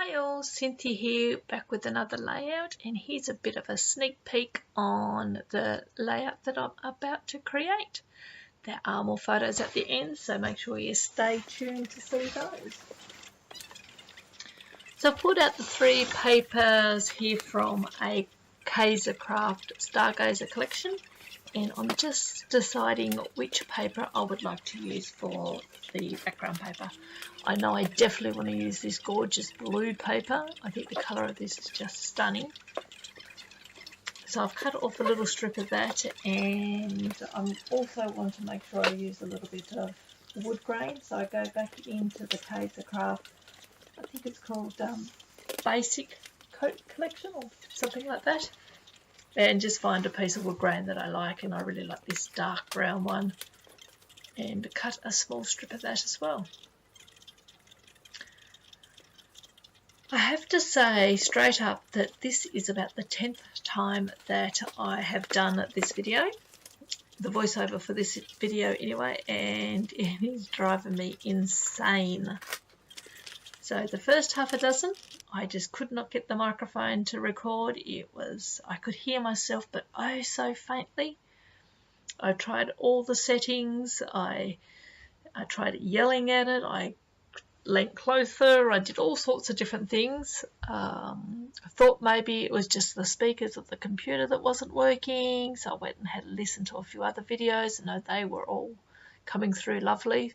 Hi all, Cynthia here, back with another layout, and here's a bit of a sneak peek on the layout that I'm about to create. There are more photos at the end, so make sure you stay tuned to see those. So I've pulled out the three papers here from a KaiserCraft Star Gazer collection, and I'm just deciding which paper I would like to use for the background paper. I know I definitely want to use this gorgeous blue paper. I think the colour of this is just stunning. So I've cut off a little strip of that, and I also want to make sure I use a little bit of wood grain. So I go back into the KaiserCraft, I think it's called Basic Coat Collection or something like that, and just find a piece of wood grain that I like, and I really like this dark brown one, and cut a small strip of that as well. I have to say straight up that this is about the 10th time that I have done this video, the voiceover for this video anyway, and it is driving me insane. So the first half a dozen, I just could not get the microphone to record. I could hear myself, but oh so faintly. I tried all the settings, I tried yelling at it, I leant closer, I did all sorts of different things. I thought maybe it was just the speakers of the computer that wasn't working, so I went and had a listen to a few other videos, and they were all coming through lovely.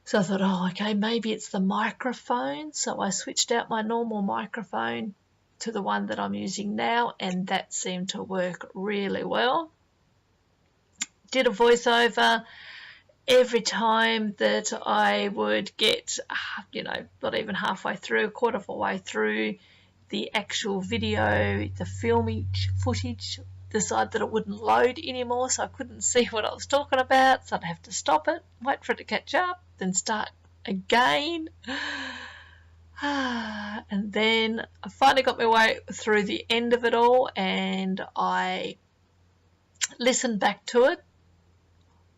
So I thought, oh, okay, maybe it's the microphone. So I switched out my normal microphone to the one that I'm using now, and that seemed to work really well. Did a voiceover. Every time that I would get, not even halfway through, a quarter of a way through the actual video, the filming footage decided that it wouldn't load anymore, so I couldn't see what I was talking about, so I'd have to stop it, wait for it to catch up, then start again. And then I finally got my way through the end of it all, and I listened back to it.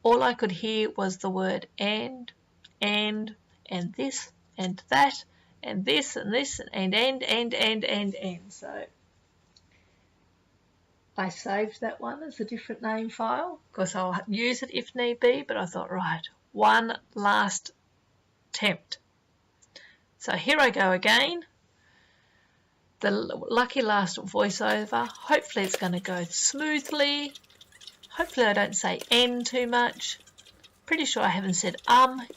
All I could hear was the word and this, and that, and this, and this, and. So I saved that one as a different name file, because I'll use it if need be, but I thought, right, one last attempt. So here I go again. The lucky last voiceover. Hopefully it's going to go smoothly. Hopefully I don't say N too much. Pretty sure I haven't said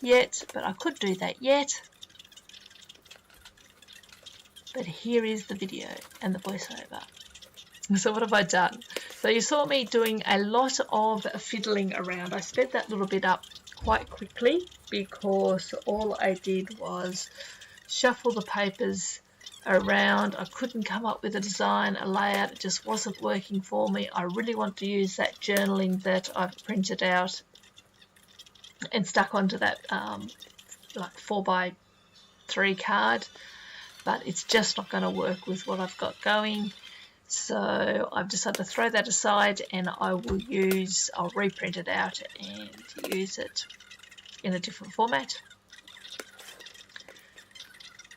yet, but I could do that yet. But here is the video and the voiceover. So what have I done? So you saw me doing a lot of fiddling around. I sped that little bit up quite quickly because all I did was shuffle the papers around. I couldn't come up with a design, a layout. It just wasn't working for me. I really want to use that journaling that I've printed out and stuck onto that like 4x3 card, but it's just not going to work with what I've got going. So I've decided to throw that aside, and I'll reprint it out and use it in a different format.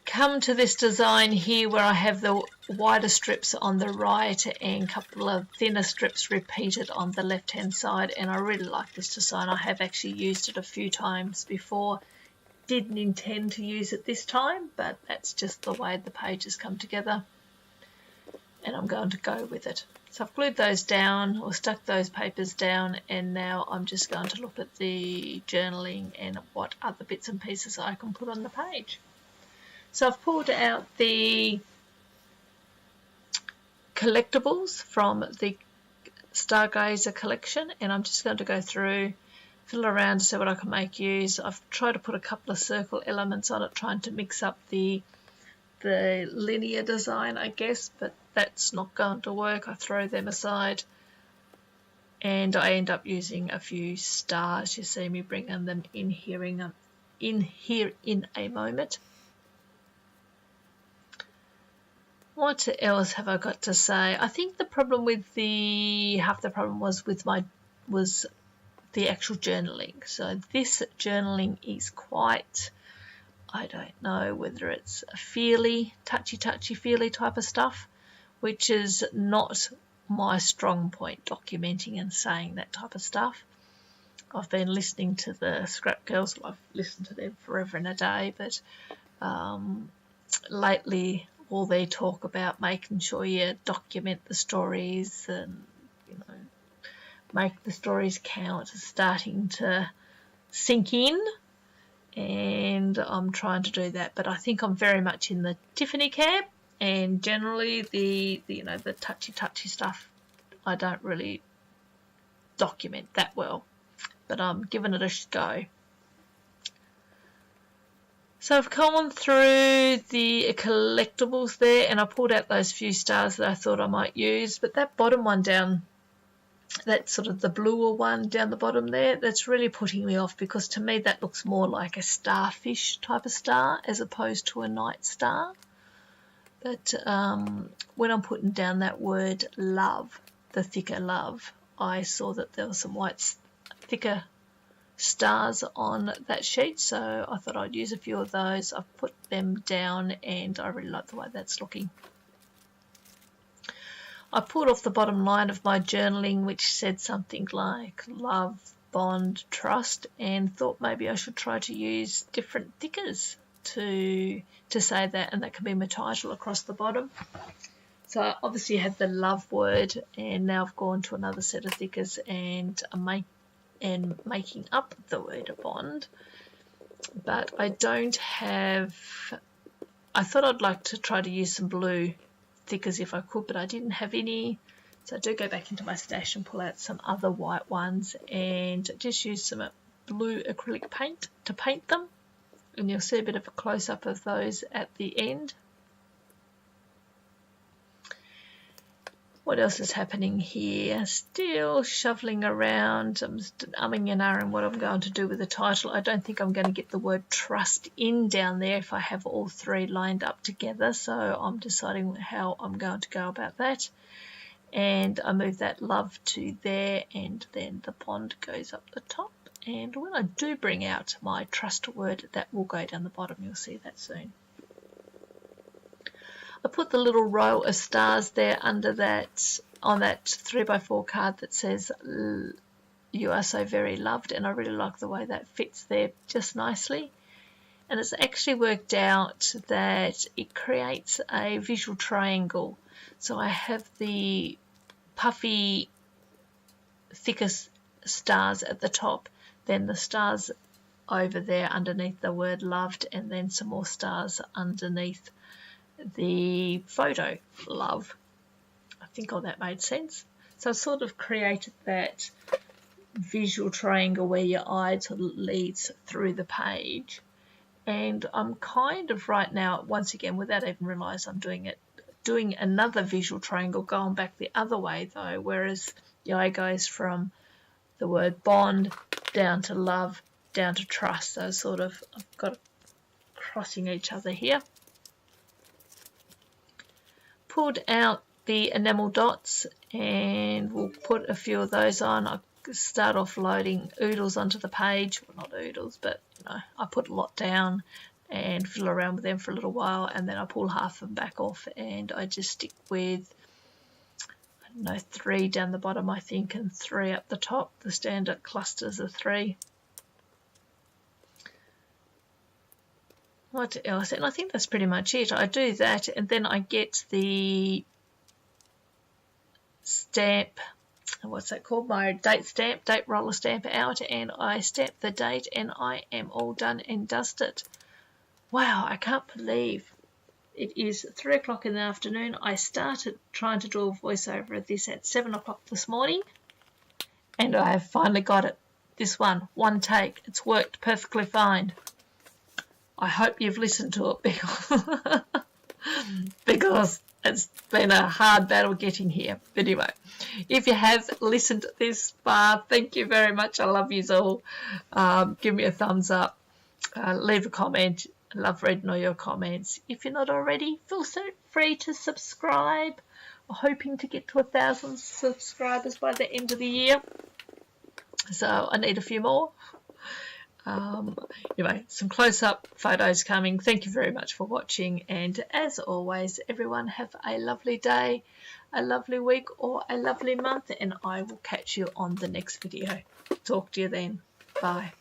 Come to this design here where I have the wider strips on the right and a couple of thinner strips repeated on the left hand side, and I really like this design. I have actually used it a few times before. Didn't intend to use it this time, but that's just the way the pages come together, and I'm going to go with it. So I've glued those down, or stuck those papers down, and now I'm just going to look at the journaling and what other bits and pieces I can put on the page. So I've pulled out the collectibles from the Star Gazer collection, and I'm just going to go through, fiddle around to see what I can make use. I've tried to put a couple of circle elements on it, trying to mix up the linear design, I guess, but that's not going to work. I throw them aside, and I end up using a few stars. You see me bringing them in here in a moment. What else have I got to say? I think the problem with half the problem was the actual journaling. So this journaling is quite I don't know whether it's a feely, touchy-feely type of stuff, which is not my strong point, documenting and saying that type of stuff. I've been listening to the Scrap Girls. I've listened to them forever and a day, but lately all they talk about making sure you document the stories and, you know, make the stories count is starting to sink in, and I'm trying to do that. But I think I'm very much in the Tiffany camp, and generally the you know, the touchy stuff I don't really document that well, but I'm giving it a go. So I've gone through the collectibles there, and I pulled out those few stars that I thought I might use, but that bottom one down, that sort of the bluer one down the bottom there, that's really putting me off, because to me that looks more like a starfish type of star as opposed to a night star. But when I'm putting down that word love, the thicker love, I saw that there were some white thicker stars on that sheet, so I thought I'd use a few of those. I've put them down and I really like the way that's looking. I pulled off the bottom line of my journaling, which said something like love, bond, trust, and thought maybe I should try to use different thickers to say that, and that can be my title across the bottom. So I obviously had the love word, and now I've gone to another set of thickers and making up the word bond. But I don't have, I thought I'd like to try to use some blue thickers if I could, but I didn't have any, so I do go back into my stash and pull out some other white ones and just use some blue acrylic paint to paint them, and you'll see a bit of a close-up of those at the end. What else is happening here? Still shoveling around. I'm just umming and ahhing what I'm going to do with the title. I don't think I'm going to get the word trust in down there if I have all three lined up together, so I'm deciding how I'm going to go about that. And I move that love to there, and then the bond goes up the top. And when I do bring out my trust word, that will go down the bottom. You'll see that soon. I put the little row of stars there under that, on that 3x4 card that says you are so very loved, and I really like the way that fits there just nicely. And it's actually worked out that it creates a visual triangle. So I have the puffy thickest stars at the top, then the stars over there underneath the word loved, and then some more stars underneath the photo love. I think all that made sense. So I sort of created that visual triangle where your eye sort of leads through the page, and I'm kind of right now, once again, without even realising I'm doing it, doing another visual triangle going back the other way though, whereas the eye goes from the word bond down to love down to trust. So sort of I've got it crossing each other here. Pulled out the enamel dots, and we'll put a few of those on. I start off loading oodles onto the page. Well, not oodles, but you know, I put a lot down and fiddle around with them for a little while, and then I pull half of them back off, and I just stick with, I don't know, 3 down the bottom I think, and 3 up the top. The standard clusters of 3. What else? And I think that's pretty much it. I do that, and then I get the stamp, what's that called, my date stamp, date roller stamp out, and I stamp the date, and I am all done and dusted. Wow, I can't believe it is 3 o'clock in the afternoon. I started trying to do a voiceover of this at 7 o'clock this morning, and I have finally got it. This one take. It's worked perfectly fine. I hope you've listened to it because it's been a hard battle getting here. But anyway, if you have listened this far, thank you very much. I love you all. Give me a thumbs up. Leave a comment. I love reading all your comments. If you're not already, feel so free to subscribe. I'm hoping to get to 1,000 subscribers by the end of the year. So I need a few more. Anyway, some close-up photos coming. Thank you very much for watching, and as always, everyone have a lovely day, a lovely week, or a lovely month, and I will catch you on the next video. Talk to you then. Bye.